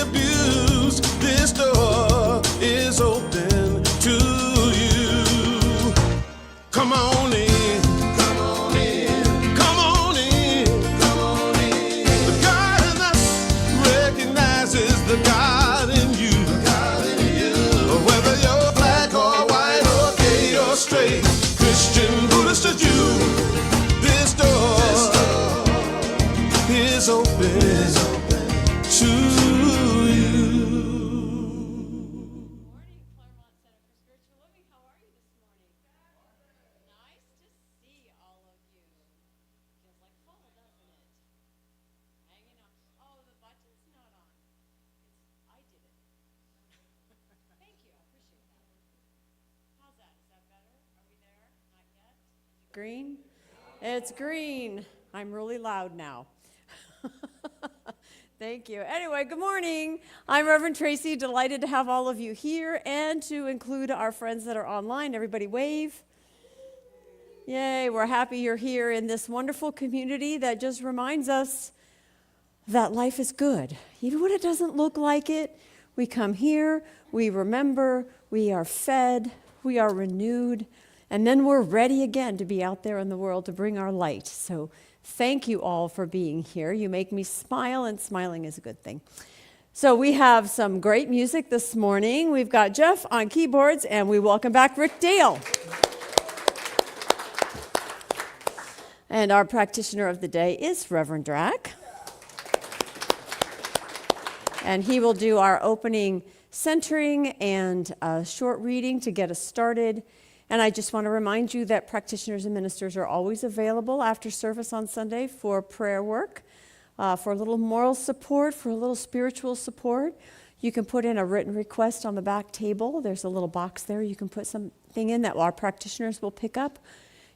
abused. This door is open to you. Come on in. Come on in. Come on in. Come on in. The God in us recognizes the God in you. The God in you. Whether you're black or white or gay or straight, Christian, Buddhist or Jew, this door is open to you. Morning, Claremont Center for Spiritual Living. How are you this morning? Nice to see all of you. Feels like fall, doesn't it? Hanging on. Oh, the button's not on. I did it. Thank you. I appreciate that. How's that? Is that better? Are we there? Not yet? Green? It's green. I'm really loud now. Thank you. Anyway, good morning. I'm Reverend Tracy. Delighted to have all of you here and to include our friends that are online. Everybody wave. Yay, we're happy you're here in this wonderful community that just reminds us that life is good. Even when it doesn't look like it, we come here, we remember, we are fed, we are renewed, and then we're ready again to be out there in the world to bring our light. So thank you all for being here. You make me smile, and smiling is a good thing. So we have some great music this morning. We've got Jeff on keyboards, and we welcome back Rick Dale. And our practitioner of the day is Reverend Drac. And he will do our opening centering and a short reading to get us started. And I just want to remind you that practitioners and ministers are always available after service on Sunday for prayer work, for a little moral support, for a little spiritual support. You can put in a written request on the back table. There's a little box there. You can put something in that our practitioners will pick up.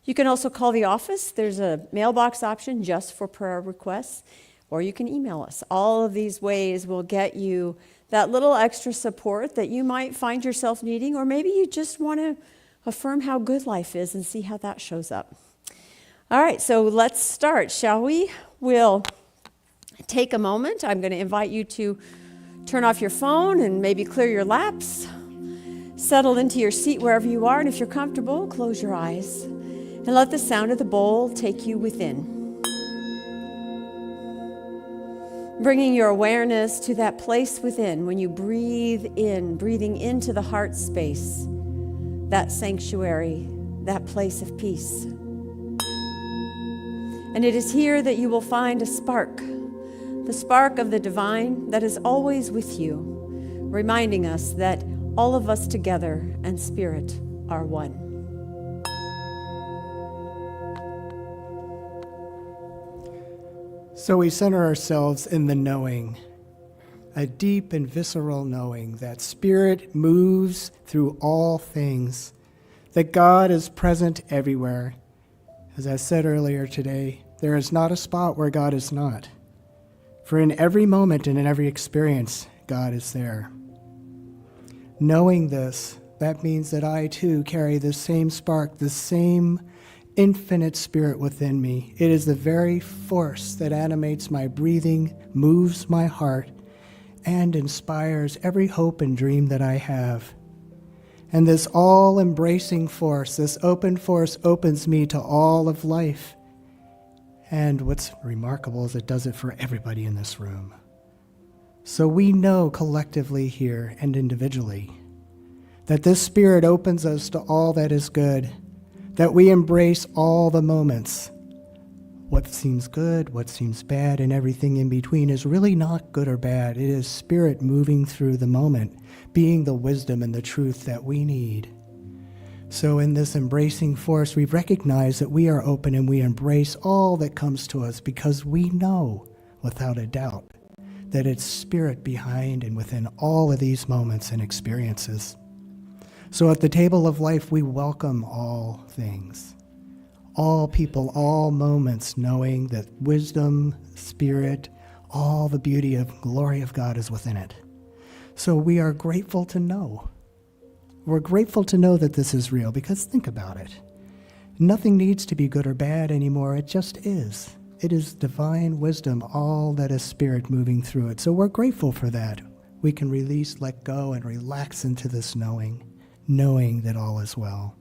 You can also call the office. There's a mailbox option just for prayer requests, or you can email us. All of these ways will get you that little extra support that you might find yourself needing, or maybe you just want to affirm how good life is and see how that shows up. All right, so let's start, shall we? We'll take a moment. I'm going to invite you to turn off your phone and maybe clear your laps. Settle into your seat wherever you are, and if you're comfortable, close your eyes and let the sound of the bowl take you within. Bringing your awareness to that place within when you breathe in, breathing into the heart space, that sanctuary, that place of peace. And it is here that you will find a spark, the spark of the divine that is always with you, reminding us that all of us together and spirit are one. So we center ourselves in the knowing, a deep and visceral knowing that spirit moves through all things, that God is present everywhere. As I said earlier today, there is not a spot where God is not. For in every moment and in every experience, God is there. Knowing this, that means that I too carry the same spark, the same infinite spirit within me. It is the very force that animates my breathing, moves my heart, and inspires every hope and dream that I have. And this all-embracing force, this open force, opens me to all of life. And what's remarkable is it does it for everybody in this room. So we know collectively here and individually that this spirit opens us to all that is good, that we embrace all the moments. What seems good, what seems bad, and everything in between is really not good or bad. It is spirit moving through the moment, being the wisdom and the truth that we need. So in this embracing force, we recognize that we are open and we embrace all that comes to us because we know, without a doubt, that it's spirit behind and within all of these moments and experiences. So at the table of life, we welcome all things, all people, all moments, knowing that wisdom, spirit, all the beauty of glory of God is within it. So we are grateful to know. We're grateful to know that this is real, because think about it. Nothing needs to be good or bad anymore. It just is. It is divine wisdom, all that is spirit moving through it. So we're grateful for that. we can release, let go, and relax into this knowing that all is well.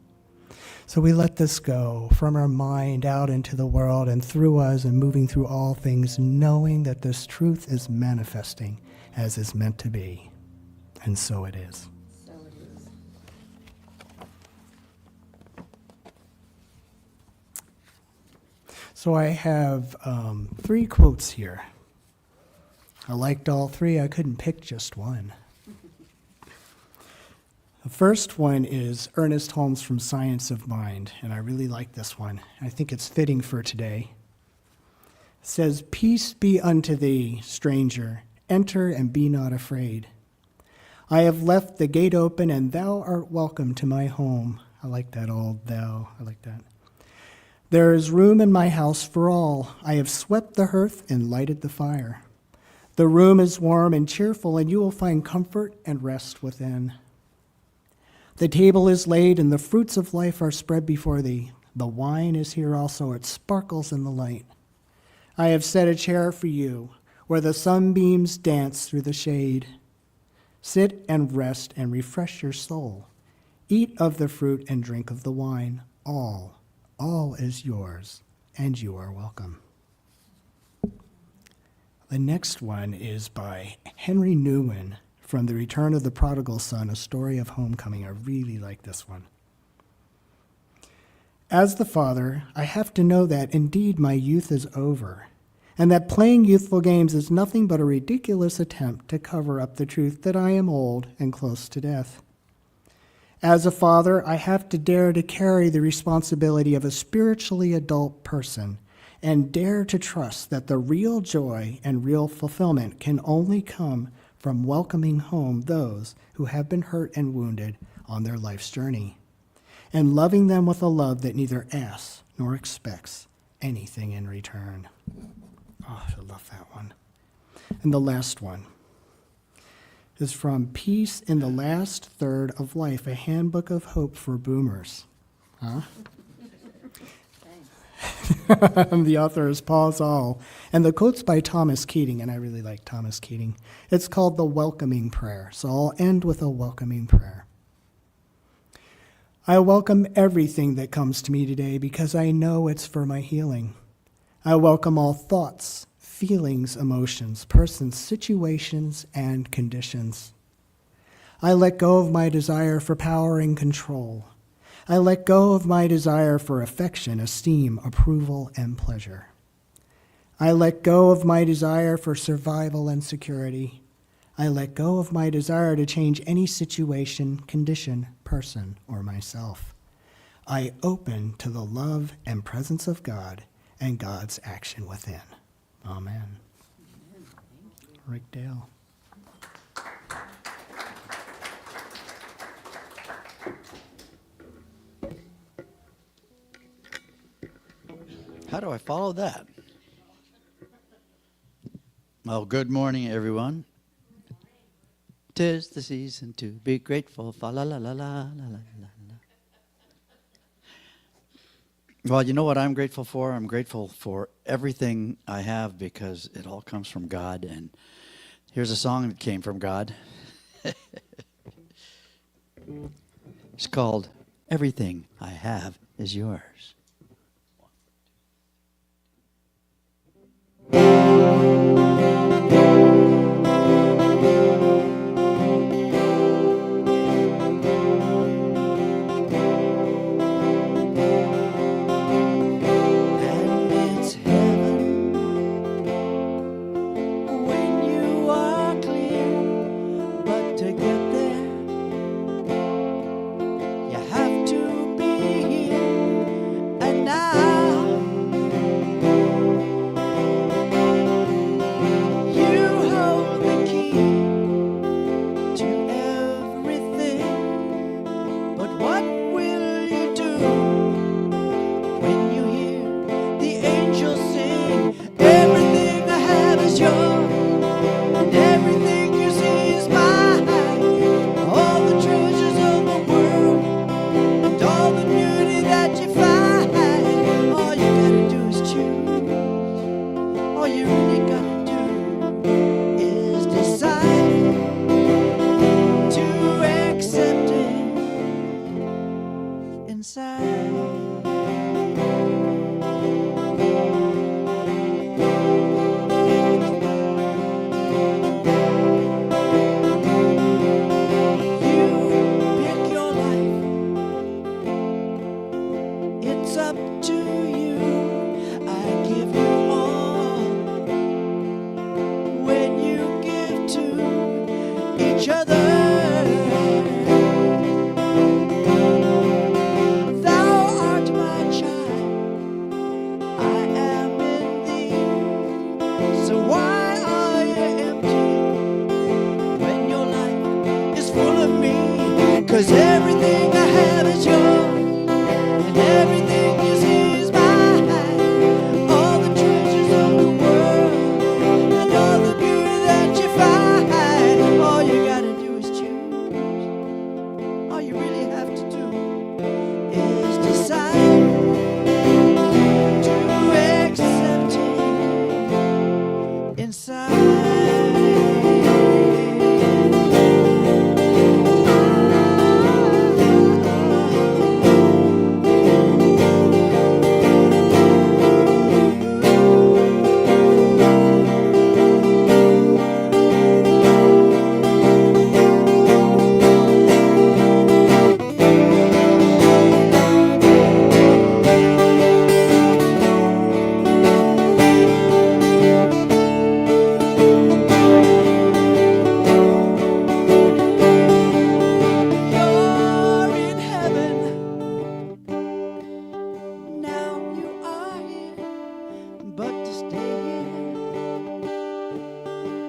So we let this go from our mind out into the world and through us and moving through all things, knowing that this truth is manifesting as is meant to be. And so it is. So it is. So I have 3 quotes here. I liked all 3. I couldn't pick just one. The first one is Ernest Holmes from Science of Mind, and I really like this one. I think it's fitting for today. It says, "Peace be unto thee, stranger. Enter and be not afraid. I have left the gate open, and thou art welcome to my home." I like that old thou. I like that. "There is room in my house for all. I have swept the hearth and lighted the fire. The room is warm and cheerful, and you will find comfort and rest within. The table is laid, and the fruits of life are spread before thee. The wine is here also, it sparkles in the light. I have set a chair for you, where the sunbeams dance through the shade. Sit and rest and refresh your soul. Eat of the fruit and drink of the wine. All is yours, and you are welcome." The next one is by Henry Newman from The Return of the Prodigal Son, A Story of Homecoming. I really like this one. "As the father, I have to know that indeed my youth is over, and that playing youthful games is nothing but a ridiculous attempt to cover up the truth that I am old and close to death. As a father, I have to dare to carry the responsibility of a spiritually adult person and dare to trust that the real joy and real fulfillment can only come from welcoming home those who have been hurt and wounded on their life's journey, and loving them with a love that neither asks nor expects anything in return." Oh, I love that one. And the last one is from Peace in the Last Third of Life, a handbook of hope for boomers. Huh? The author is Paul Zoll, and the quote's by Thomas Keating, and I really like Thomas Keating. It's called The Welcoming Prayer, so I'll end with a welcoming prayer. "I welcome everything that comes to me today because I know it's for my healing. I welcome all thoughts, feelings, emotions, persons, situations, and conditions. I let go of my desire for power and control. I let go of my desire for affection, esteem, approval, and pleasure. I let go of my desire for survival and security. I let go of my desire to change any situation, condition, person, or myself. I open to the love and presence of God and God's action within." Amen. Rick Dale. How do I follow that? Well, good morning, everyone. 'Tis the season to be grateful. Fa la la la la la la la. Well, you know what I'm grateful for? I'm grateful for everything I have because it all comes from God. And here's a song that came from God. It's called "Everything I Have Is Yours." 'cause everything I have is yours, and everything you see is mine. All the treasures of the world, and all the beauty that you find. All you gotta do is choose. All you really have to do is decide to accept it inside. You're in heaven, now you are here, but to stay here,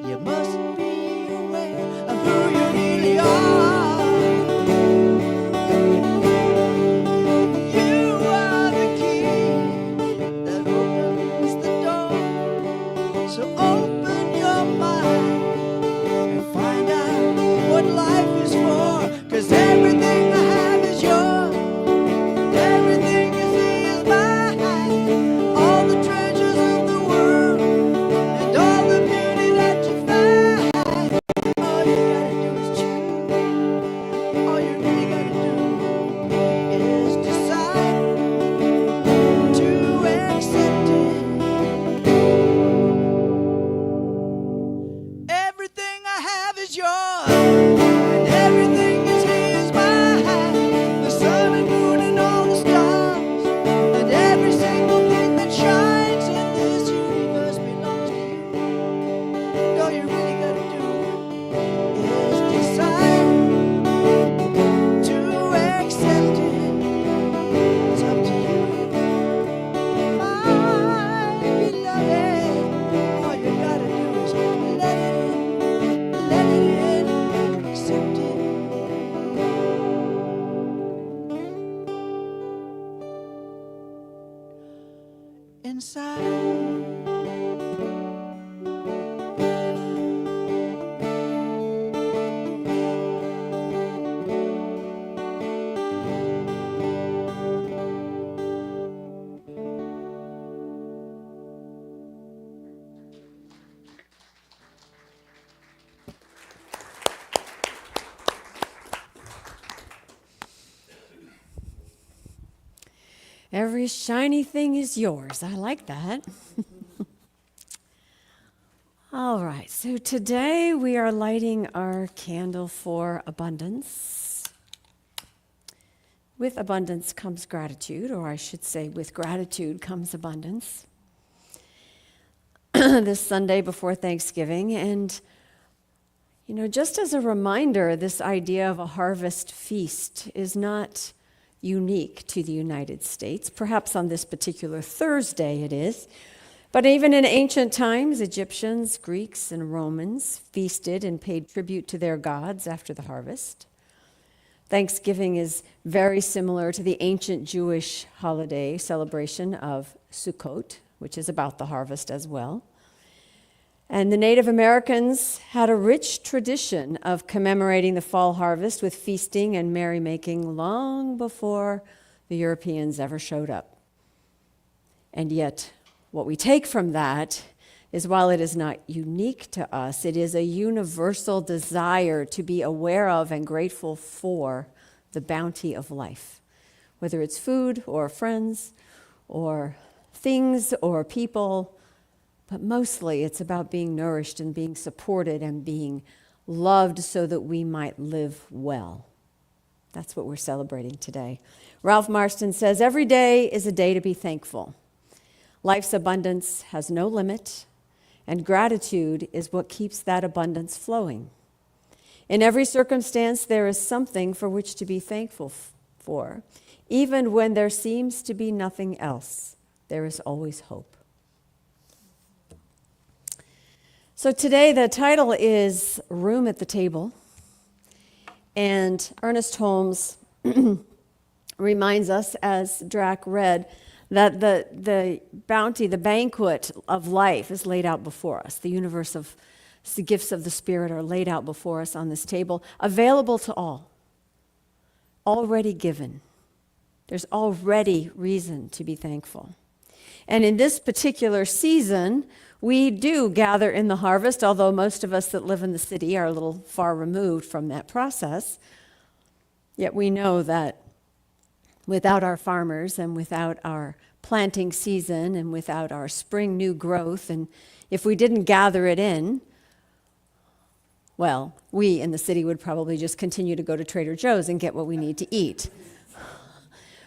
you must be aware of who you really are. You are the key that opens the door, so open your mind and find out what life is for, 'cause everything I have is yours, everything you see is mine. All the treasures of the world, and all the beauty that you find. All you gotta do is choose. All you really gotta do is decide to accept it. Everything I have is yours, and everything you see is mine. The sun and moon and all the stars, and every single thing that shines in this universe belongs to you. And all you really gotta do is decide to accept it. It's up to you, my beloved. All you gotta do is let it in, accept it. Inside. Every shiny thing is yours. I like that. All right, so today we are lighting our candle for abundance. With abundance comes gratitude, or I should say, with gratitude comes abundance. This Sunday before Thanksgiving, and you know, just as a reminder, this idea of a harvest feast is not unique to the United States. Perhaps on this particular Thursday it is. But even in ancient times, Egyptians, Greeks, and Romans feasted and paid tribute to their gods after the harvest. Thanksgiving is very similar to the ancient Jewish holiday celebration of Sukkot, which is about the harvest as well. And the Native Americans had a rich tradition of commemorating the fall harvest with feasting and merrymaking long before the Europeans ever showed up. And yet, what we take from that is, while it is not unique to us, it is a universal desire to be aware of and grateful for the bounty of life, whether it's food or friends or things or people. But mostly it's about being nourished and being supported and being loved so that we might live well. That's what we're celebrating today. Ralph Marston says, every day is a day to be thankful. Life's abundance has no limit, and gratitude is what keeps that abundance flowing. In every circumstance, there is something for which to be thankful for. Even when there seems to be nothing else, there is always hope. So today the title is Room at the Table. And Ernest Holmes reminds us, as Drac read, that the bounty, the banquet of life is laid out before us. The universe of the gifts of the Spirit are laid out before us on this table, available to all, already given. There's already reason to be thankful. And in this particular season, we do gather in the harvest, although most of us that live in the city are a little far removed from that process. Yet we know that without our farmers and without our planting season and without our spring new growth, and if we didn't gather it in, well, we in the city would probably just continue to go to Trader Joe's and get what we need to eat.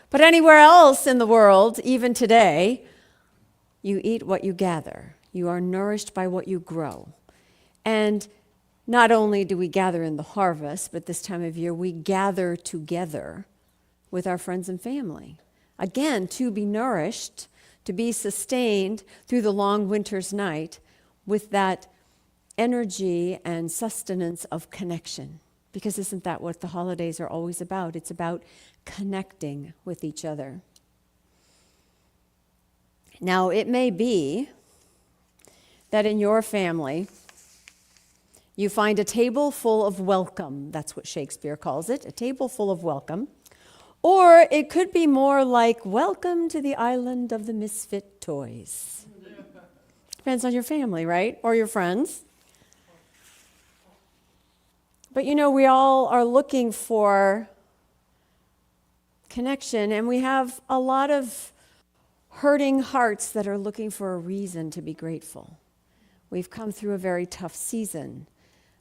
But anywhere else in the world, even today, you eat what you gather. You are nourished by what you grow. And not only do we gather in the harvest, but this time of year we gather together with our friends and family. Again, to be nourished, to be sustained through the long winter's night with that energy and sustenance of connection. Because isn't that what the holidays are always about? It's about connecting with each other. Now, it may be that in your family, you find a table full of welcome. That's what Shakespeare calls it, a table full of welcome. Or it could be more like, welcome to the island of the misfit toys. Depends on your family, right? Or your friends. But you know, we all are looking for connection, and we have a lot of hurting hearts that are looking for a reason to be grateful. We've come through a very tough season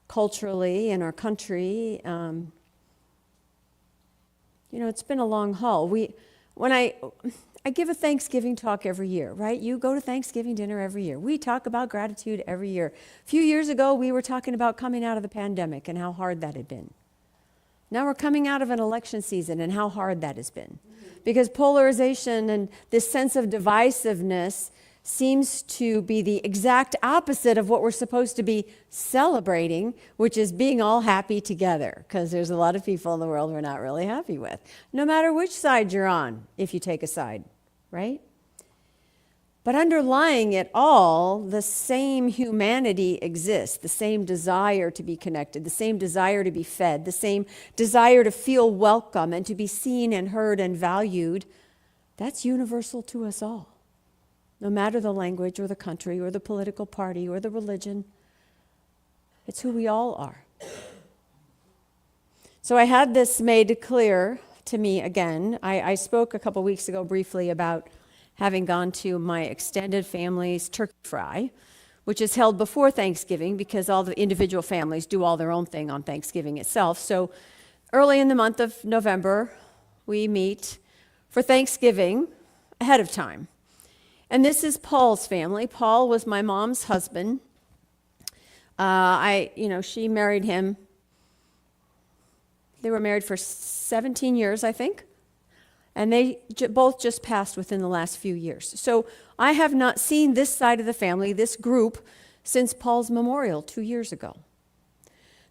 culturally in our country. It's been a long haul. When I give a Thanksgiving talk every year, right? You go to Thanksgiving dinner every year. We talk about gratitude every year. A few years ago, we were talking about coming out of the pandemic and how hard that had been. Now we're coming out of an election season and how hard that has been. Because polarization and this sense of divisiveness seems to be the exact opposite of what we're supposed to be celebrating, which is being all happy together. Because there's a lot of people in the world we're not really happy with, no matter which side you're on, if you take a side, right? But underlying it all, the same humanity exists, the same desire to be connected, the same desire to be fed, the same desire to feel welcome and to be seen and heard and valued. That's universal to us all. No matter the language or the country or the political party or the religion, it's who we all are. So I had this made clear to me again. I spoke a couple weeks ago briefly about having gone to my extended family's turkey fry, which is held before Thanksgiving because all the individual families do all their own thing on Thanksgiving itself. So early in the month of November, we meet for Thanksgiving ahead of time. And this is Paul's family. Paul was my mom's husband. She married him. They were married for 17 years, I think. And they both just passed within the last few years. So I have not seen this side of the family, this group, since Paul's memorial 2 years ago.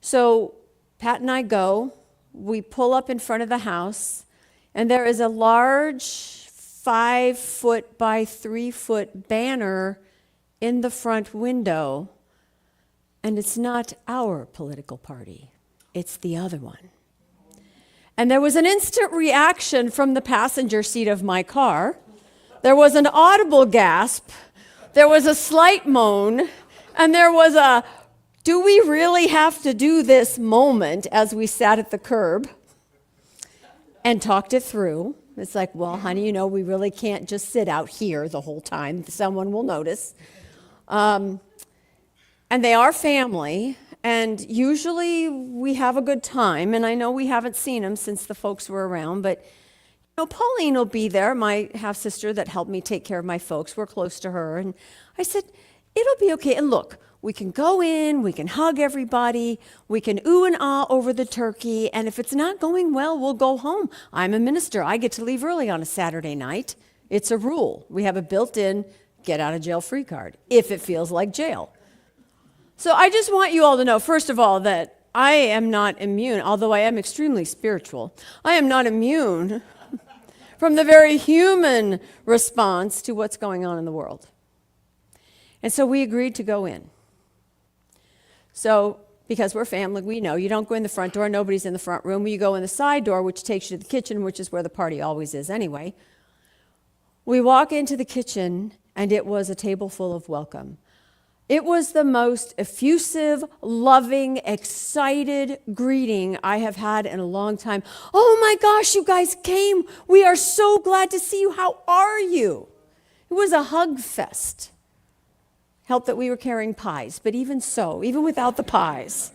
So Pat and I go. We pull up in front of the house, and there is a large 5-foot by 3-foot banner in the front window, and it's not our political party, it's the other one. And there was an instant reaction from the passenger seat of my car. There was an audible gasp, there was a slight moan, and there was a, do we really have to do this moment as we sat at the curb and talked it through. It's like, well, honey, we really can't just sit out here the whole time. Someone will notice. And they are family, and usually we have a good time. And I know we haven't seen them since the folks were around, but Pauline will be there, my half-sister that helped me take care of my folks. We're close to her. And I said, it'll be okay. And look, we can go in, we can hug everybody, we can ooh and ah over the turkey, and if it's not going well, we'll go home. I'm a minister. I get to leave early on a Saturday night. It's a rule. We have a built-in get-out-of-jail-free card, if it feels like jail. So I just want you all to know, first of all, that I am not immune, although I am extremely spiritual. I am not immune from the very human response to what's going on in the world. And so we agreed to go in. So, because we're family, we know you don't go in the front door, nobody's in the front room. You go in the side door, which takes you to the kitchen, which is where the party always is anyway. We walk into the kitchen, and it was a table full of welcome. It was the most effusive, loving, excited greeting I have had in a long time. Oh my gosh, you guys came. We are so glad to see you. How are you? It was a hug fest. Helped that we were carrying pies, but even so, even without the pies.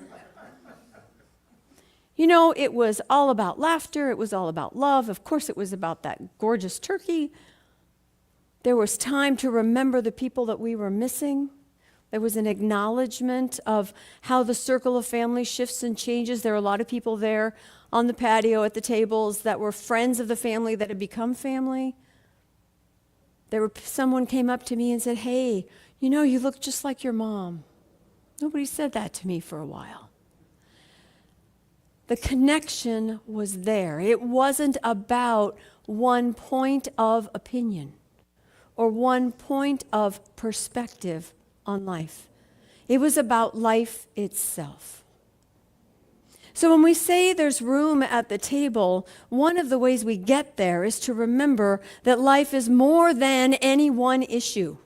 You know, it was all about laughter. It was all about love. Of course, it was about that gorgeous turkey. There was time to remember the people that we were missing. There was an acknowledgement of how the circle of family shifts and changes. There were a lot of people there on the patio at the tables that were friends of the family that had become family. Someone came up to me and said, "Hey, you know, you look just like your mom." Nobody said that to me for a while. The connection was there. It wasn't about one point of opinion or one point of perspective on life. It was about life itself. So when we say there's room at the table, one of the ways we get there is to remember that life is more than any one issue.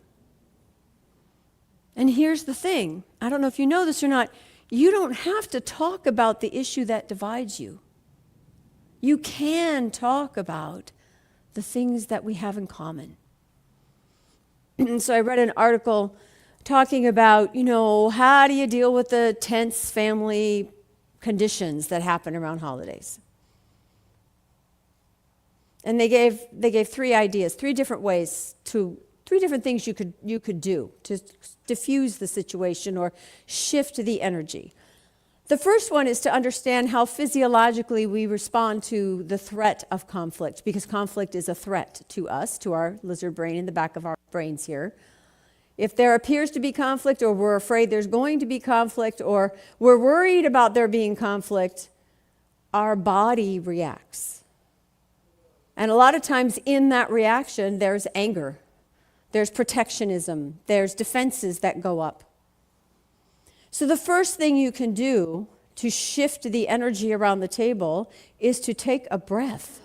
And here's the thing, I don't know if you know this or not, you don't have to talk about the issue that divides you. You can talk about the things that we have in common. So I read an article talking about, you know, how do you deal with the tense family conditions that happen around holidays? And they gave three ideas, three different things you could do to diffuse the situation or shift the energy. The first one is to understand how physiologically we respond to the threat of conflict, because conflict is a threat to us, to our lizard brain in the back of our brains here. If there appears to be conflict, or we're afraid there's going to be conflict, or we're worried about there being conflict, our body reacts. And a lot of times in that reaction, there's anger, there's protectionism, there's defenses that go up. So the first thing you can do to shift the energy around the table is to take a breath,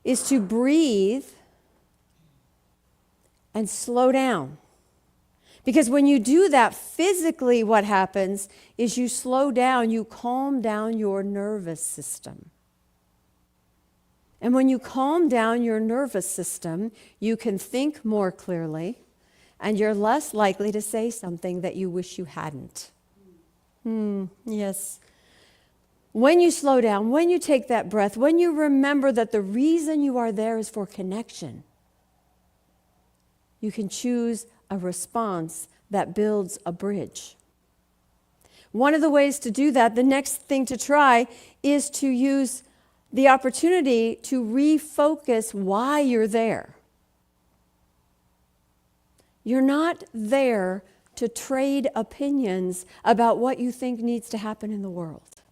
is to breathe and slow down. Because when you do that, physically what happens is you slow down, you calm down your nervous system. And when you calm down your nervous system, you can think more clearly, and you're less likely to say something that you wish you hadn't. Yes. When you slow down, when you take that breath, when you remember that the reason you are there is for connection, you can choose a response that builds a bridge. One of the ways to do that, the next thing to try, is to use the opportunity to refocus why you're there. You're not there to trade opinions about what you think needs to happen in the world.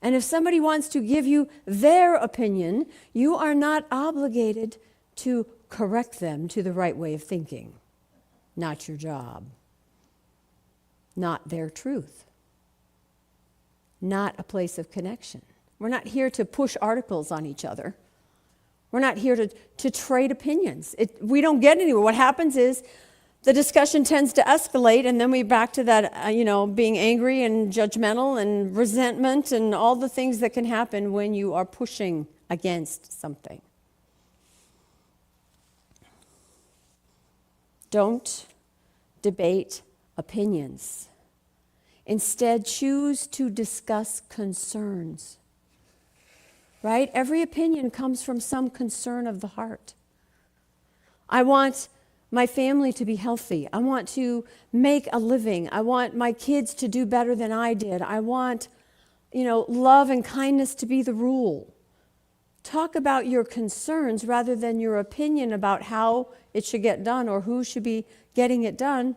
And if somebody wants to give you their opinion, you are not obligated to correct them to the right way of thinking. Not your job. Not their truth. Not a place of connection. We're not here to push articles on each other. We're not here to trade opinions. We don't get anywhere. What happens is the discussion tends to escalate, and then we back to that, being angry and judgmental and resentment and all the things that can happen when you are pushing against something. Don't debate opinions. Instead, choose to discuss concerns. Right? Every opinion comes from some concern of the heart. I want my family to be healthy. I want to make a living. I want my kids to do better than I did. I want, love and kindness to be the rule. Talk about your concerns rather than your opinion about how it should get done or who should be getting it done,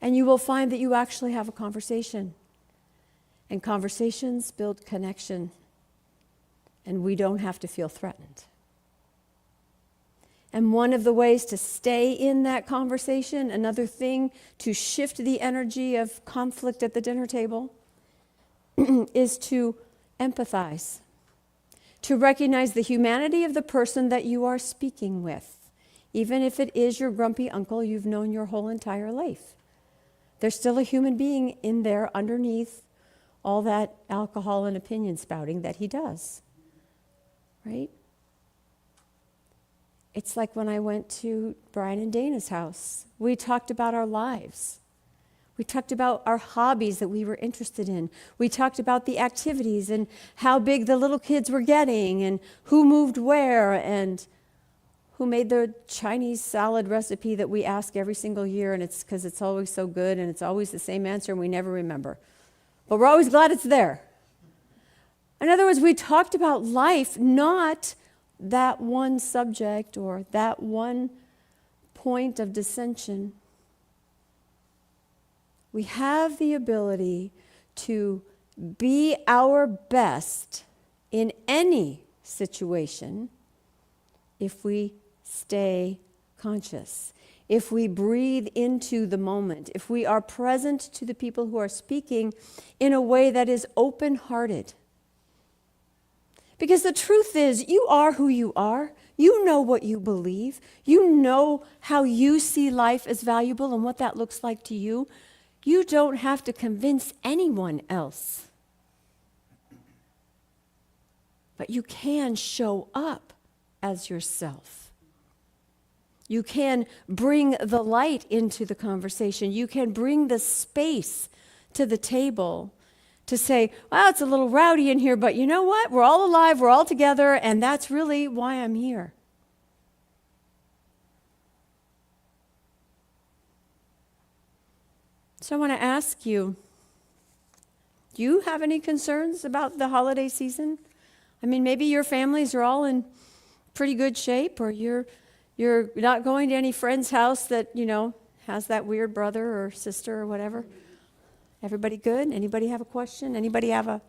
and you will find that you actually have a conversation. And conversations build connection, and we don't have to feel threatened. And one of the ways to stay in that conversation, another thing to shift the energy of conflict at the dinner table, is to empathize, to recognize the humanity of the person that you are speaking with, even if it is your grumpy uncle you've known your whole entire life. There's still a human being in there underneath all that alcohol and opinion spouting that he does, right? It's like when I went to Brian and Dana's house. We talked about our lives. We talked about our hobbies that we were interested in. We talked about the activities and how big the little kids were getting and who moved where and who made the Chinese salad recipe that we ask every single year, and it's because it's always so good and it's always the same answer and we never remember. But we're always glad it's there. In other words, we talked about life, not that one subject or that one point of dissension. We have the ability to be our best in any situation if we stay conscious, if we breathe into the moment, if we are present to the people who are speaking in a way that is open-hearted. Because the truth is, you are who you are. You know what you believe. You know how you see life as valuable and what that looks like to you. You don't have to convince anyone else. But you can show up as yourself. You can bring the light into the conversation. You can bring the space to the table to say, well, it's a little rowdy in here, but you know what? We're all alive, we're all together, and that's really why I'm here. So I want to ask you, do you have any concerns about the holiday season? I mean, maybe your families are all in pretty good shape, or you're not going to any friend's house that, has that weird brother or sister or whatever. Everybody good? Anybody have a question? Anybody have a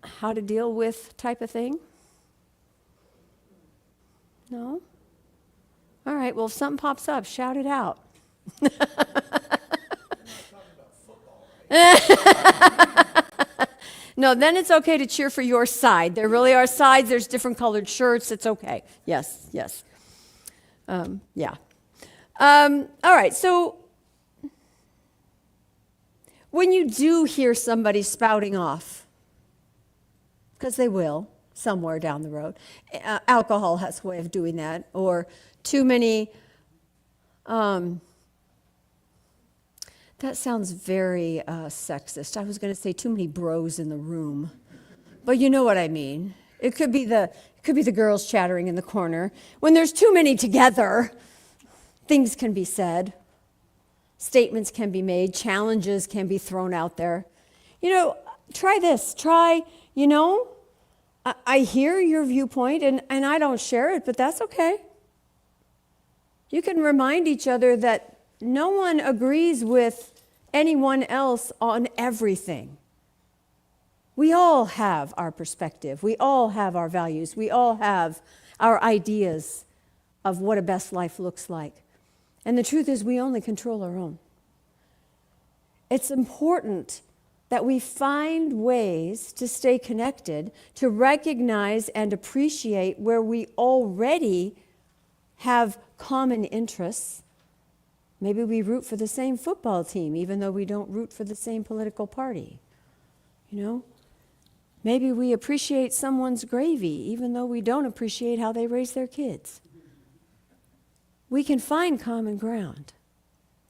how to deal with type of thing? No? All right, well, if something pops up, shout it out. No, then it's okay to cheer for your side. There really are sides. There's different colored shirts. It's okay. Yes. Yeah. All right, so when you do hear somebody spouting off, because they will somewhere down the road, alcohol has a way of doing that, or too many, that sounds very sexist. I was going to say too many bros in the room, but you know what I mean. It could be the girls chattering in the corner. When there's too many together, things can be said, statements can be made, challenges can be thrown out there. Try this. I hear your viewpoint and I don't share it, but that's okay. You can remind each other that no one agrees with anyone else on everything. We all have our perspective. We all have our values. We all have our ideas of what a best life looks like. And the truth is, we only control our own. It's important that we find ways to stay connected, to recognize and appreciate where we already have common interests. Maybe we root for the same football team, even though we don't root for the same political party. Maybe we appreciate someone's gravy, even though we don't appreciate how they raise their kids. We can find common ground.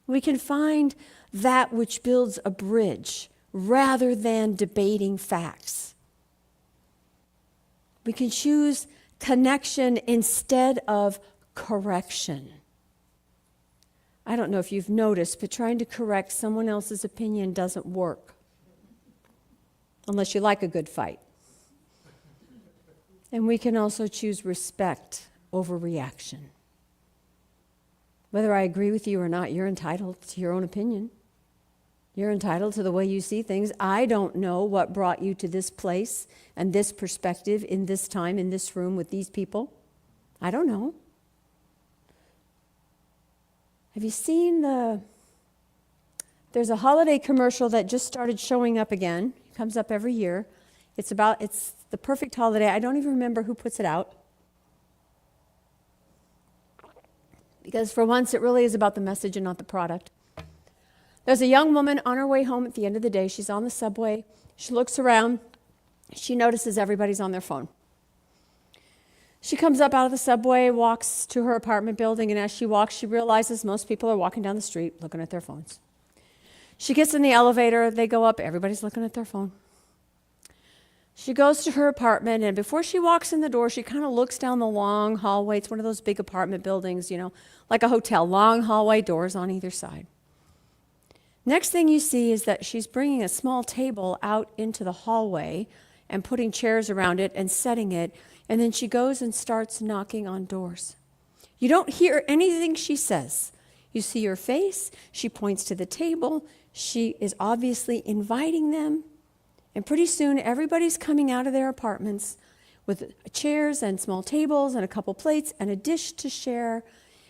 We can find that which builds a bridge rather than debating facts. We can choose connection instead of correction. I don't know if you've noticed, but trying to correct someone else's opinion doesn't work unless you like a good fight. And we can also choose respect over reaction. Whether I agree with you or not, you're entitled to your own opinion. You're entitled to the way you see things. I don't know what brought you to this place and this perspective in this time, in this room with these people. I don't know. Have you seen there's a holiday commercial that just started showing up again. It comes up every year. It's the perfect holiday. I don't even remember who puts it out. Because for once, it really is about the message and not the product. There's a young woman on her way home at the end of the day. She's on the subway. She looks around. She notices everybody's on their phone. She comes up out of the subway, walks to her apartment building, and as she walks, she realizes most people are walking down the street looking at their phones. She gets in the elevator. They go up. Everybody's looking at their phone. She goes to her apartment, and before she walks in the door, she kind of looks down the long hallway. It's one of those big apartment buildings, like a hotel, long hallway, doors on either side. Next thing you see is that she's bringing a small table out into the hallway and putting chairs around it and setting it, and then she goes and starts knocking on doors. You don't hear anything she says. You see her face. She points to the table. She is obviously inviting them. And pretty soon, everybody's coming out of their apartments with chairs and small tables and a couple plates and a dish to share.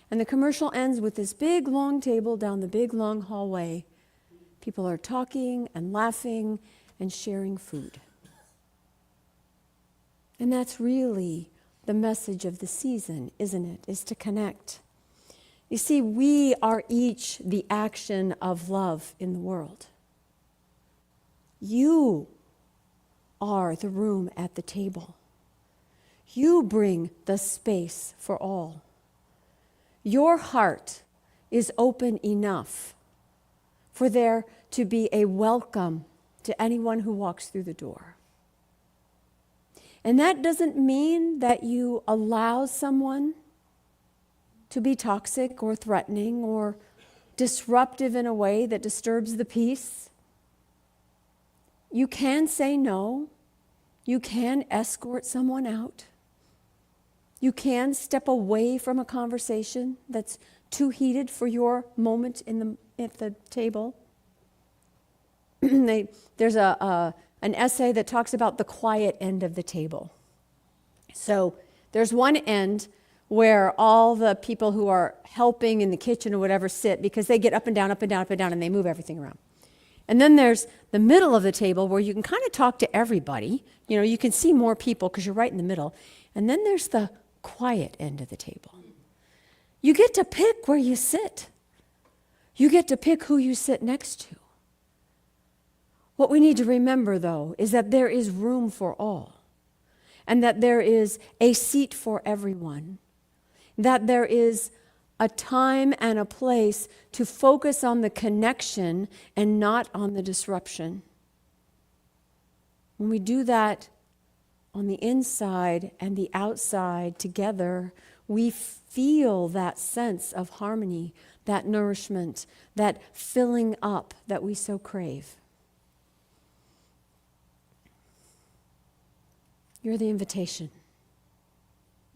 And the commercial ends with this big, long table down the big, long hallway. People are talking and laughing and sharing food. And that's really the message of the season, isn't it? Is to connect. You see, we are each the action of love in the world. You are the room at the table. You bring the space for all. Your heart is open enough for there to be a welcome to anyone who walks through the door. And that doesn't mean that you allow someone to be toxic or threatening or disruptive in a way that disturbs the peace. You can say no. You can escort someone out. You can step away from a conversation that's too heated for your moment at the table. There's an essay that talks about the quiet end of the table. So there's one end where all the people who are helping in the kitchen or whatever sit because they get up and down, up and down, up and down, and they move everything around. And then there's the middle of the table where you can kind of talk to everybody. You can see more people because you're right in the middle. And then there's the quiet end of the table. You get to pick where you sit. You get to pick who you sit next to. What we need to remember, though, is that there is room for all, and that there is a seat for everyone, that there is a time and a place to focus on the connection and not on the disruption. When we do that on the inside and the outside together, we feel that sense of harmony, that nourishment, that filling up that we so crave. You're the invitation.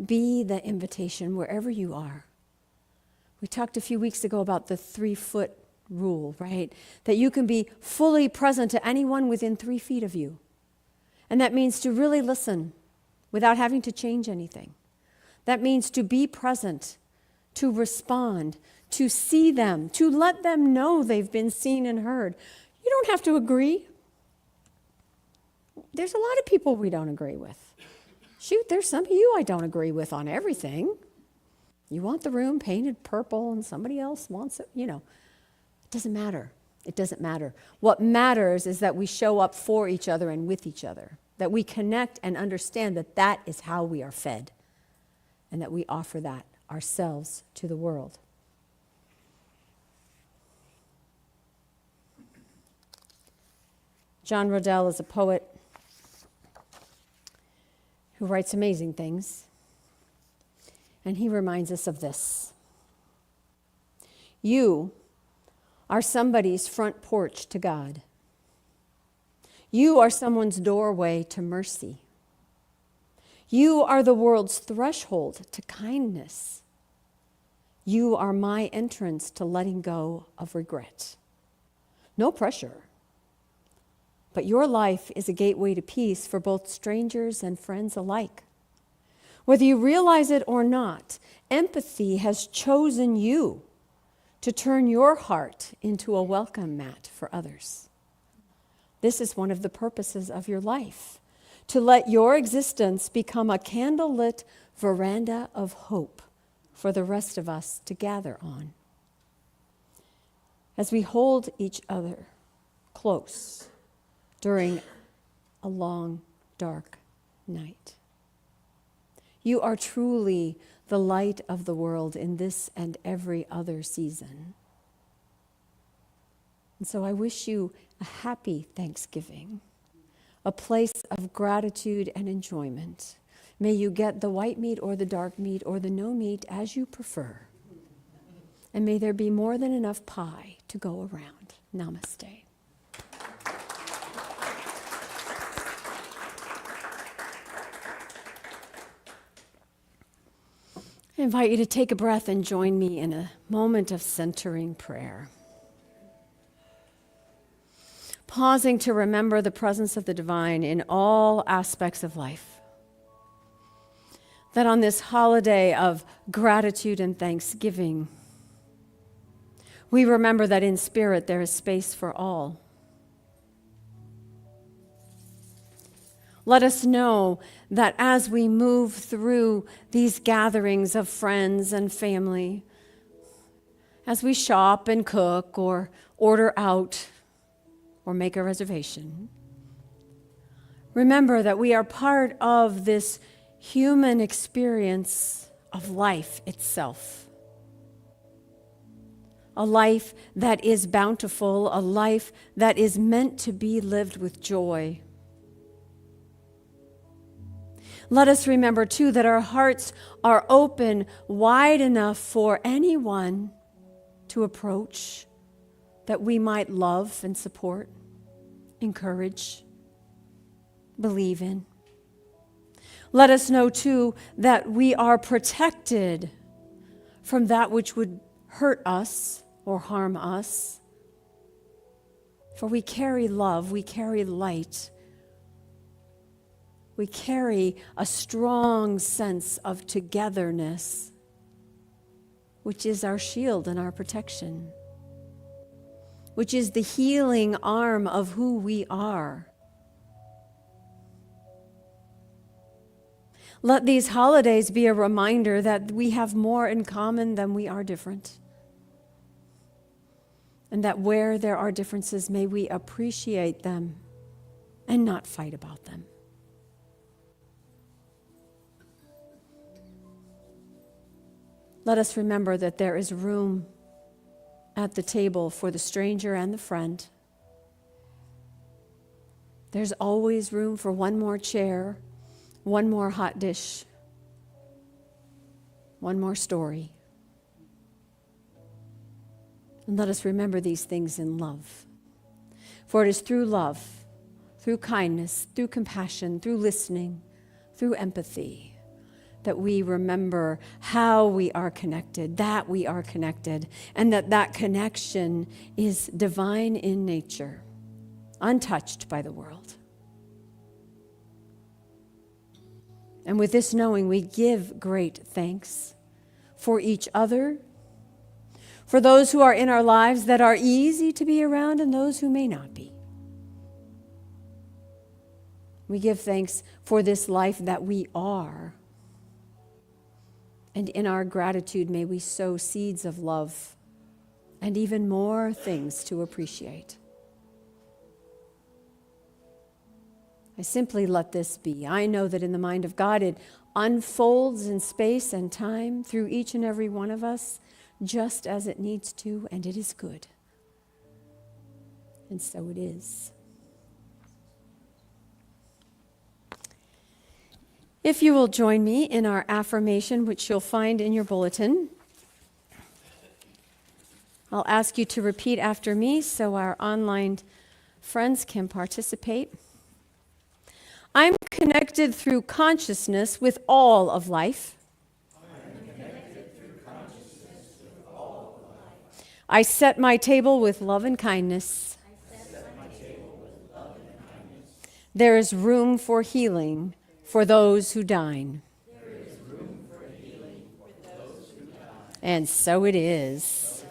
Be the invitation wherever you are. We talked a few weeks ago about the 3-foot rule, right? That you can be fully present to anyone within 3 feet of you. And that means to really listen without having to change anything. That means to be present, to respond, to see them, to let them know they've been seen and heard. You don't have to agree. There's a lot of people we don't agree with. Shoot, there's some of you I don't agree with on everything. You want the room painted purple and somebody else wants it, It doesn't matter. It doesn't matter. What matters is that we show up for each other and with each other, that we connect and understand that that is how we are fed, and that we offer that ourselves to the world. John Rodell is a poet who writes amazing things. And he reminds us of this. You are somebody's front porch to God. You are someone's doorway to mercy. You are the world's threshold to kindness. You are my entrance to letting go of regret. no pressure. But your life is a gateway to peace for both strangers and friends alike. Whether you realize it or not, empathy has chosen you to turn your heart into a welcome mat for others. This is one of the purposes of your life, to let your existence become a candlelit veranda of hope for the rest of us to gather on. As we hold each other close during a long, dark night. You are truly the light of the world in this and every other season. And so I wish you a happy Thanksgiving, a place of gratitude and enjoyment. May you get the white meat or the dark meat or the no meat as you prefer. And may there be more than enough pie to go around. Namaste. I invite you to take a breath and join me in a moment of centering prayer. Pausing to remember the presence of the divine in all aspects of life. That on this holiday of gratitude and thanksgiving, we remember that in spirit there is space for all. Let us know that as we move through these gatherings of friends and family, as we shop and cook or order out or make a reservation, remember that we are part of this human experience of life itself. A life that is bountiful, a life that is meant to be lived with joy. Let us remember, too, that our hearts are open wide enough for anyone to approach, that we might love and support, encourage, believe in. Let us know, too, that we are protected from that which would hurt us or harm us. For we carry love, we carry light. We carry a strong sense of togetherness, which is our shield and our protection, which is the healing arm of who we are. Let these holidays be a reminder that we have more in common than we are different. And that where there are differences, may we appreciate them and not fight about them. Let us remember that there is room at the table for the stranger and the friend. There's always room for one more chair, one more hot dish, one more story. And let us remember these things in love. For it is through love, through kindness, through compassion, through listening, through empathy, that we remember how we are connected, that we are connected, and that connection is divine in nature, untouched by the world. And with this knowing, we give great thanks for each other, for those who are in our lives that are easy to be around and those who may not be. We give thanks for this life that we are. And in our gratitude, may we sow seeds of love and even more things to appreciate. I simply let this be. I know that in the mind of God, it unfolds in space and time through each and every one of us, just as it needs to, and it is good. And so it is. If you will join me in our affirmation, which you'll find in your bulletin, I'll ask you to repeat after me so our online friends can participate. I'm connected through consciousness with all of life. I set my table with love and kindness. There is room for healing for those who dine. And so it is.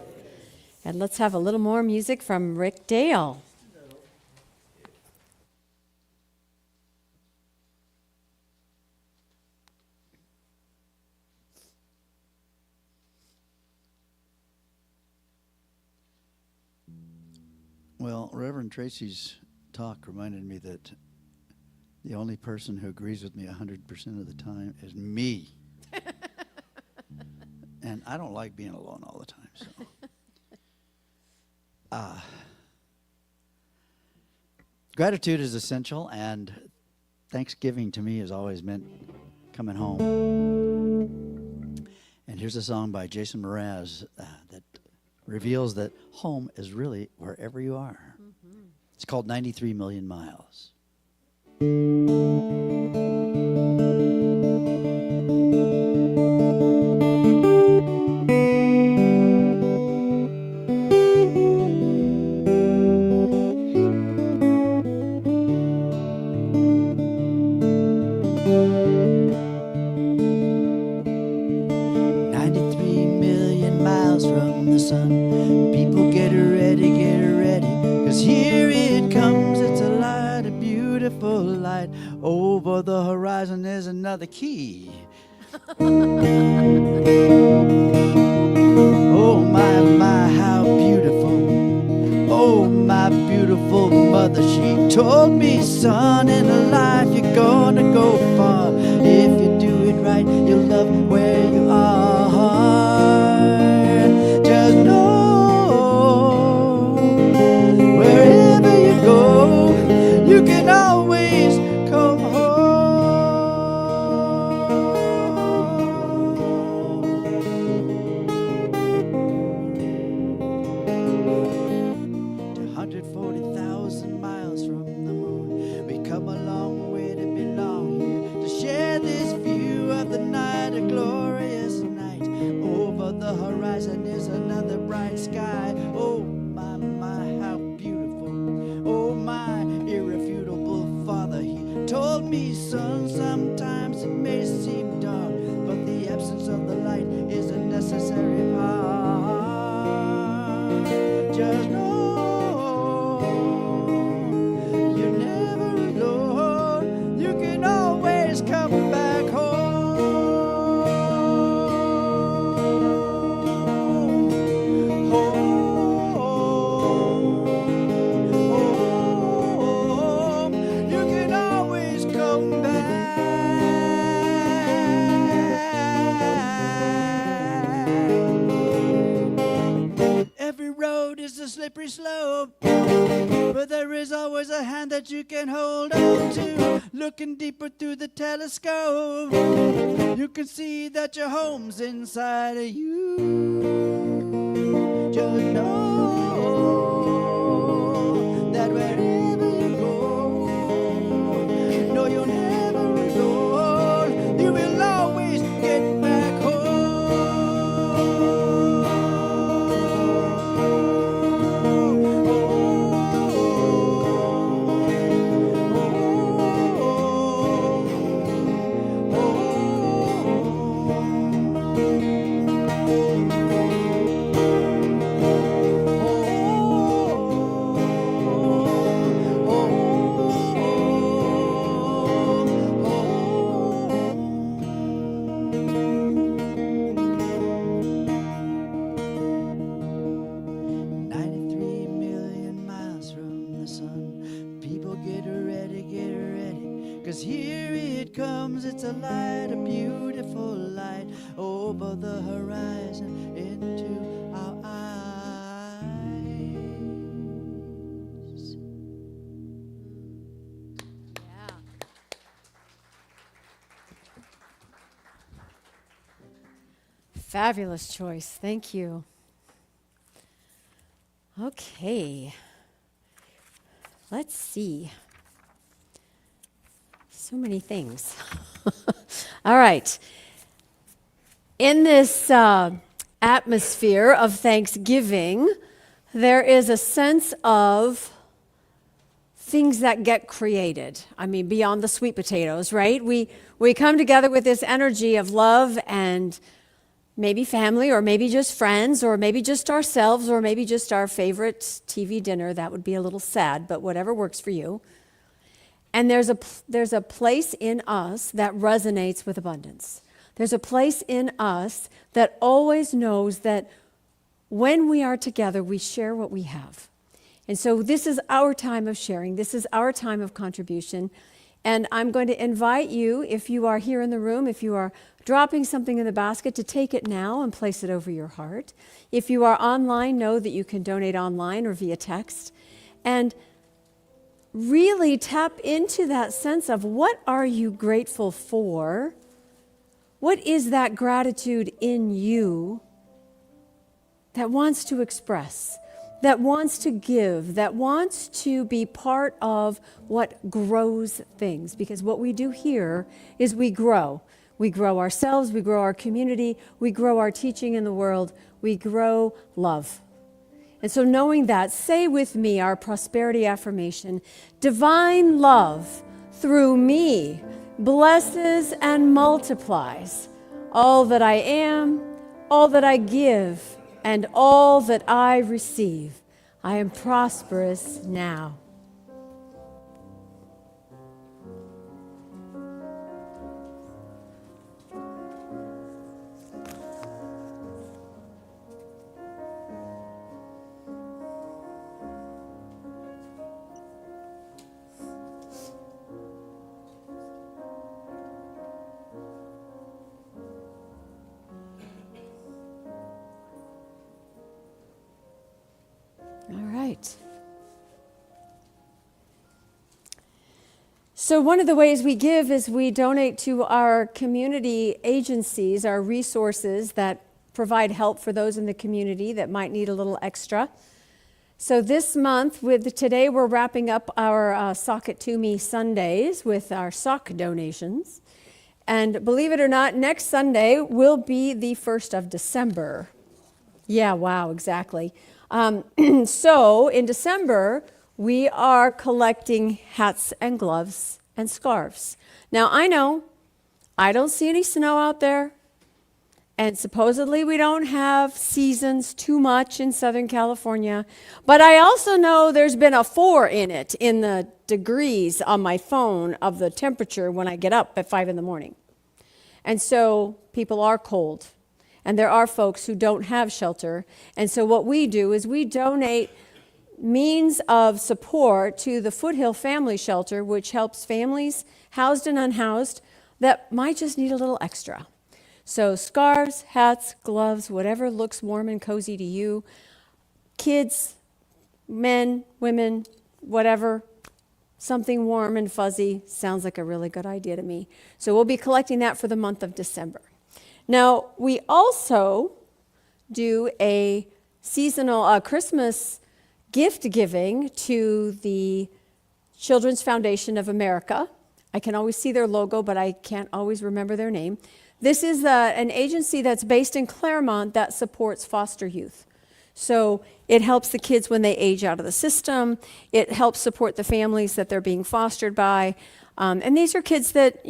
And let's have a little more music from Rick Dale. Well, Reverend Tracy's talk reminded me that the only person who agrees with me 100% of the time is me. And I don't like being alone all the time, so. Gratitude is essential, and Thanksgiving to me has always meant coming home. And here's a song by Jason Mraz that reveals that home is really wherever you are. Mm-hmm. It's called 93 Million Miles. 93 million miles from the sun. People get ready, 'cause here it comes. It's a light, a beautiful light. Over the horizon is another key. Oh my, how beautiful. Oh, my beautiful mother, she told me, son, in life you're gonna go far. If you do it right, you'll love where you are. Just know, wherever you go, you can always come home. To 140,000 miles from the moon, we come a long way to belong here, to share this view of the night, a glorious night. Over the horizon is another bright sky. Oh my, how beautiful. Oh my irrefutable father, he told me, son, sometimes it may seem dark, but the absence of the light is a necessary part. Just know you're never alone. You can always come back home. Home. You can always come back. Every road is a slippery slope, but there is always a hand that you can hold on to. Looking deeper through the telescope, you can see that your home's inside of you. Just know that wherever you go, no, you're never alone. You will always get back home. It's a light, a beautiful light, over the horizon into our eyes. Yeah. Fabulous choice. Thank you. Okay. Let's see. So many things. All right. In this atmosphere of Thanksgiving, there is a sense of things that get created. I mean, beyond the sweet potatoes, right? We come together with this energy of love and maybe family, or maybe just friends, or maybe just ourselves, or maybe just our favorite TV dinner. That would be a little sad, but whatever works for you. And there's a place in us that resonates with abundance. There's a place in us that always knows that when we are together, we share what we have. And so this is our time of sharing. This is our time of contribution. And I'm going to invite you, if you are here in the room, if you are dropping something in the basket, to take it now and place it over your heart. If you are online, know that you can donate online or via text. And really tap into that sense of, what are you grateful for? What is that gratitude in you that wants to express, that wants to give, that wants to be part of what grows things? Because what we do here is we grow. We grow ourselves, we grow our community, we grow our teaching in the world, we grow love. And so knowing that, say with me our prosperity affirmation: divine love through me blesses and multiplies all that I am, all that I give, and all that I receive. I am prosperous now. All right. So one of the ways we give is we donate to our community agencies, our resources that provide help for those in the community that might need a little extra. So this month, today we're wrapping up our Sock It To Me Sundays with our sock donations. And believe it or not, next Sunday will be the 1st of December. Yeah, wow, exactly. So in December, we are collecting hats and gloves and scarves. Now, I know I don't see any snow out there, and supposedly we don't have seasons too much in Southern California, but I also know there's been a 4 in it in the degrees on my phone of the temperature when I get up at 5 in the morning. And so people are cold. And there are folks who don't have shelter. And so what we do is we donate means of support to the Foothill Family Shelter, which helps families, housed and unhoused, that might just need a little extra. So scarves, hats, gloves, whatever looks warm and cozy to you. Kids, men, women, whatever, something warm and fuzzy sounds like a really good idea to me. So we'll be collecting that for the month of December. Now, we also do a seasonal Christmas gift giving to the Children's Foundation of America. I can always see their logo, but I can't always remember their name. This is an agency that's based in Claremont that supports foster youth. So it helps the kids when they age out of the system. It helps support the families that they're being fostered by. And these are kids that,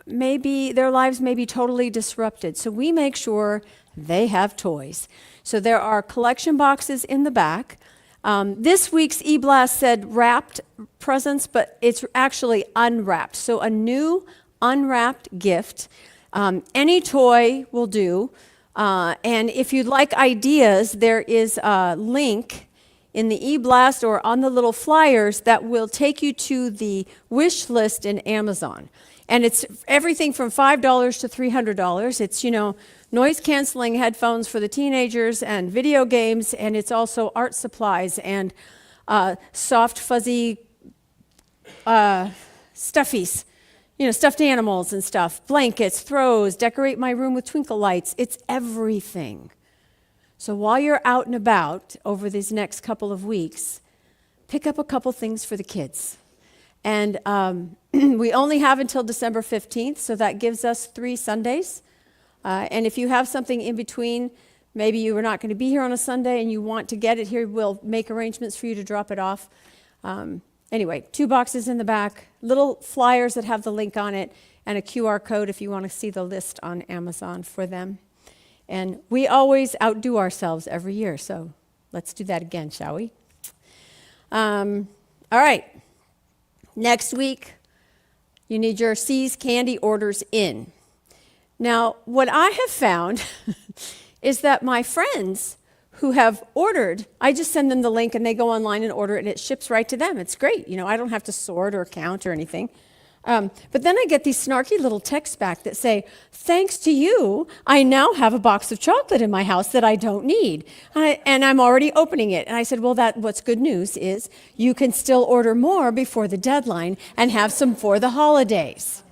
maybe their lives may be totally disrupted. So we make sure they have toys. So there are collection boxes in the back. This week's e-blast said wrapped presents, but it's actually unwrapped. So a new unwrapped gift. Any toy will do. And if you'd like ideas, there is a link in the e-blast or on the little flyers that will take you to the wish list in Amazon. And it's everything from $5 to $300. It's, noise-canceling headphones for the teenagers and video games, and it's also art supplies and soft, fuzzy stuffies, stuffed animals and stuff, blankets, throws, decorate my room with twinkle lights. It's everything. So while you're out and about over these next couple of weeks, pick up a couple things for the kids. And we only have until December 15th, so that gives us 3 Sundays. And if you have something in between, maybe you were not going to be here on a Sunday and you want to get it here, we'll make arrangements for you to drop it off. Anyway, 2 boxes in the back, little flyers that have the link on it, and a QR code if you want to see the list on Amazon for them. And we always outdo ourselves every year, so let's do that again, shall we? All right. Next week, you need your C's candy orders in. Now, what I have found is that my friends who have ordered, I just send them the link and they go online and order it and it ships right to them. It's great. You know, I don't have to sort or count or anything. But then I get these snarky little texts back that say, thanks to you, I now have a box of chocolate in my house that I don't need. And I'm already opening it. And I said, well, what's good news is you can still order more before the deadline and have some for the holidays.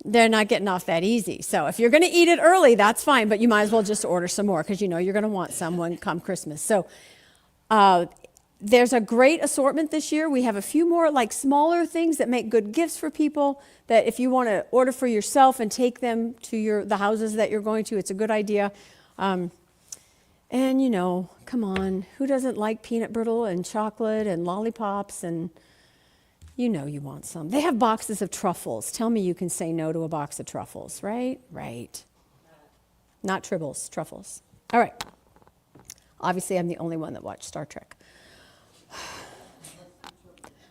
They're not getting off that easy. So if you're going to eat it early, that's fine, but you might as well just order some more because you know you're going to want some when come Christmas. So there's a great assortment this year. We have a few more like smaller things that make good gifts for people that if you want to order for yourself and take them to the houses that you're going to, it's a good idea. And you know, come on, who doesn't like peanut brittle and chocolate and lollipops and you know you want some. They have boxes of truffles. Tell me you can say no to a box of truffles, right? Right. Not tribbles, truffles. All right. Obviously, I'm the only one that watched Star Trek.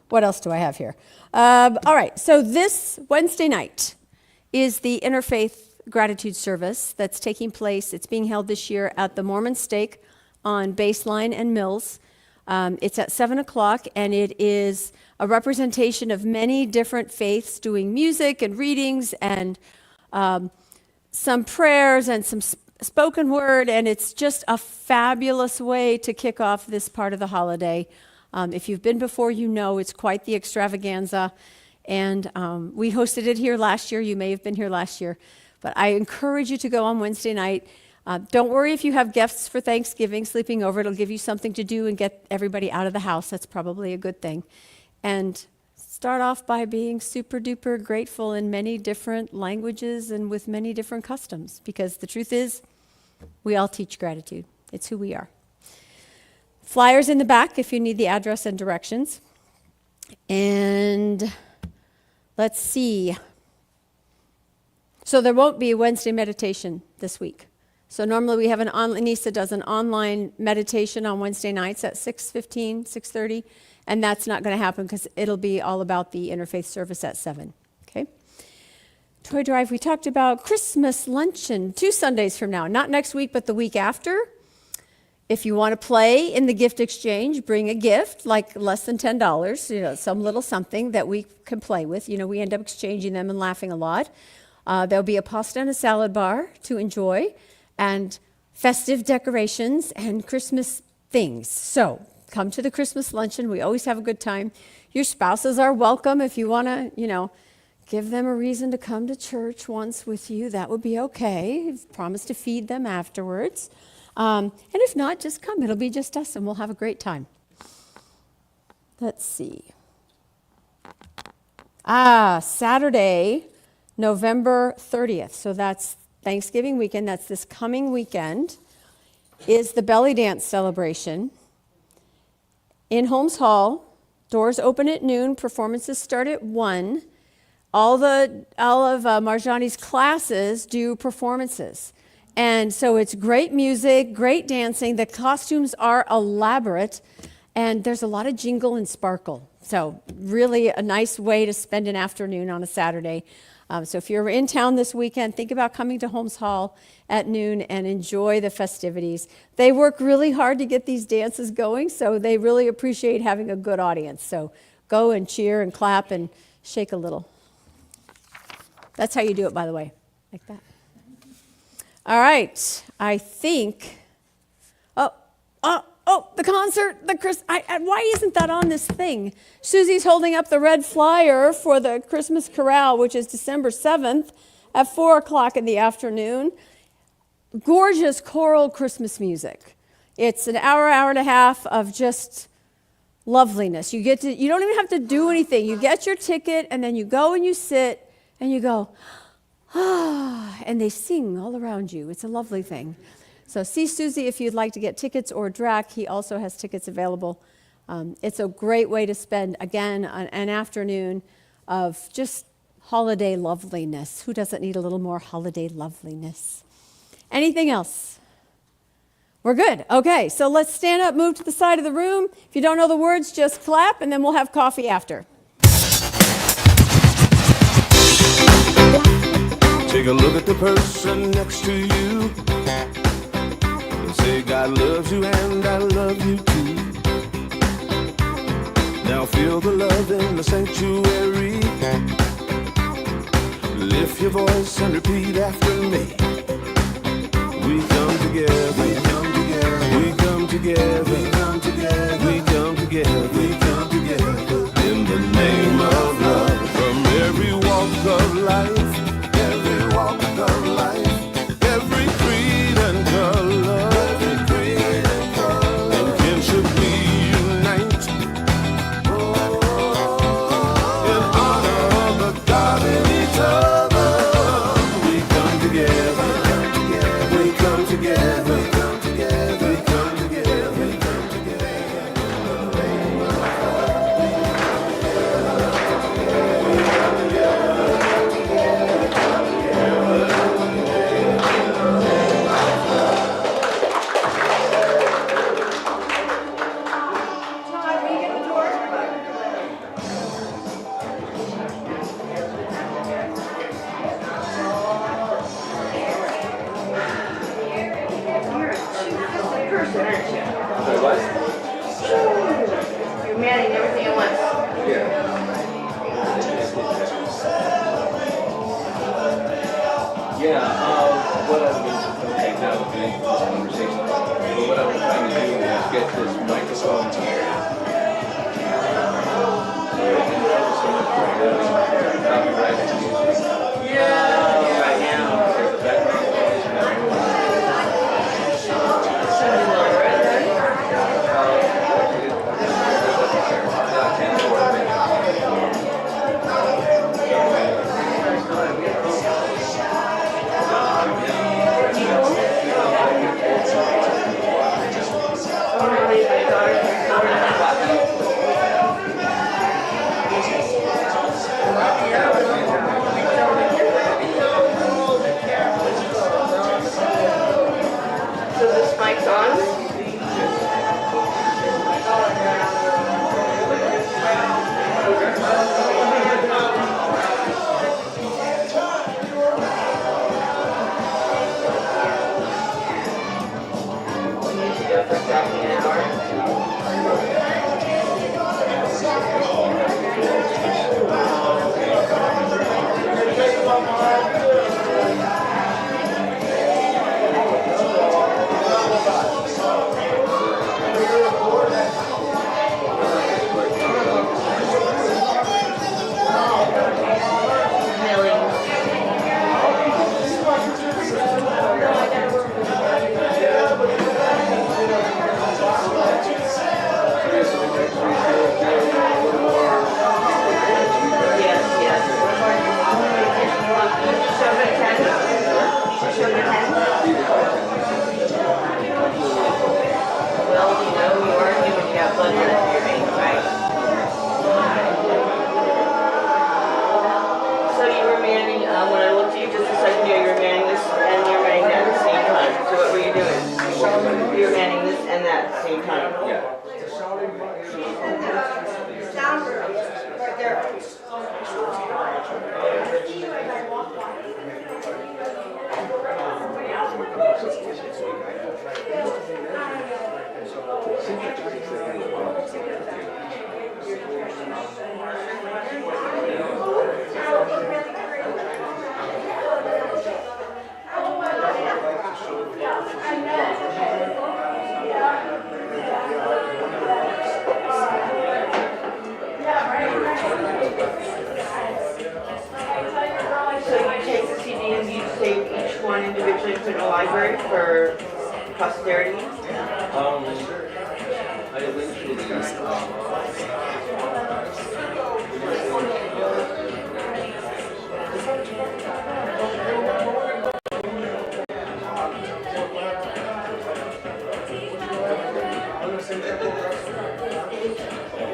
What else do I have here? All right. So this Wednesday night is the Interfaith Gratitude Service that's taking place. It's being held this year at the Mormon Stake on Baseline and Mills. It's at 7 o'clock, and it is a representation of many different faiths doing music and readings and some prayers and some spoken word, and it's just a fabulous way to kick off this part of the holiday. If you've been before, you know it's quite the extravaganza, and we hosted it here last year. You may have been here last year, but I encourage you to go on Wednesday night. Don't worry if you have guests for Thanksgiving sleeping over. It'll give you something to do and get everybody out of the house. That's probably a good thing. And start off by being super duper grateful in many different languages and with many different customs, because the truth is, we all teach gratitude. It's who we are. Flyers in the back if you need the address and directions. And let's see. So there won't be a Wednesday meditation this week. So normally we have Anissa does an online meditation on Wednesday nights at 6:15, 6:30, and that's not going to happen because it'll be all about the interfaith service at 7, okay? Toy drive, we talked about Christmas luncheon 2 Sundays from now, not next week, but the week after. If you want to play in the gift exchange, bring a gift, like less than $10, you know, some little something that we can play with. You know, we end up exchanging them and laughing a lot. There'll be a pasta and a salad bar to enjoy, and festive decorations and Christmas things. So come to the Christmas luncheon. We always have a good time. Your spouses are welcome if you want to, you know, give them a reason to come to church once with you. That would be okay. Promise to feed them afterwards. And if not, just come. It'll be just us, and we'll have a great time. Let's see. Saturday, November 30th. So that's Thanksgiving weekend. That's this coming weekend. Is the belly dance celebration in Holmes Hall. Doors open at noon. Performances start at 1. All of Marjani's classes do performances. And so it's great music, great dancing. The costumes are elaborate, and there's a lot of jingle and sparkle. So really a nice way to spend an afternoon on a Saturday. So if you're in town this weekend, think about coming to Holmes Hall at noon and enjoy the festivities. They work really hard to get these dances going, so they really appreciate having a good audience. So go and cheer and clap and shake a little. That's how you do it, by the way, like that. All right, I think, the concert, why isn't that on this thing? Susie's holding up the red flyer for the Christmas Chorale, which is December 7th at 4 o'clock in the afternoon. Gorgeous choral Christmas music. It's an hour and a half of just loveliness. You don't even have to do anything. You get your ticket, and then you go and you sit, and you go, and they sing all around you. It's a lovely thing. So see Susie if you'd like to get tickets, or Drac. He also has tickets available It's a great way to spend, again, an afternoon of just holiday loveliness. Who doesn't need a little more holiday loveliness? Anything else? We're good. Okay, so let's stand up, move to the side of the room. If you don't know the words, just clap, and then we'll have coffee after. Take a look at the person next to you and say, God loves you and I love you too. Now feel the love in the sanctuary. Lift your voice and repeat after me. We come together, we come together, we come together, we come together, we come together, we come together in the name of love. From every walk of life, every walk of life, every creed and color, every creed and color, in kinship we unite in honor of the God in each other. We come together, we come together, we come together, we come together, we come together. You're manning everything at once. What I was okay now doing this conversation, but what I was trying to do is get this microphone here. So much for copyright music. Right now. There's the background noise now. So this mic's on? We need to go for exactly an hour. Individually put in a library for posterity? I eventually Thank you.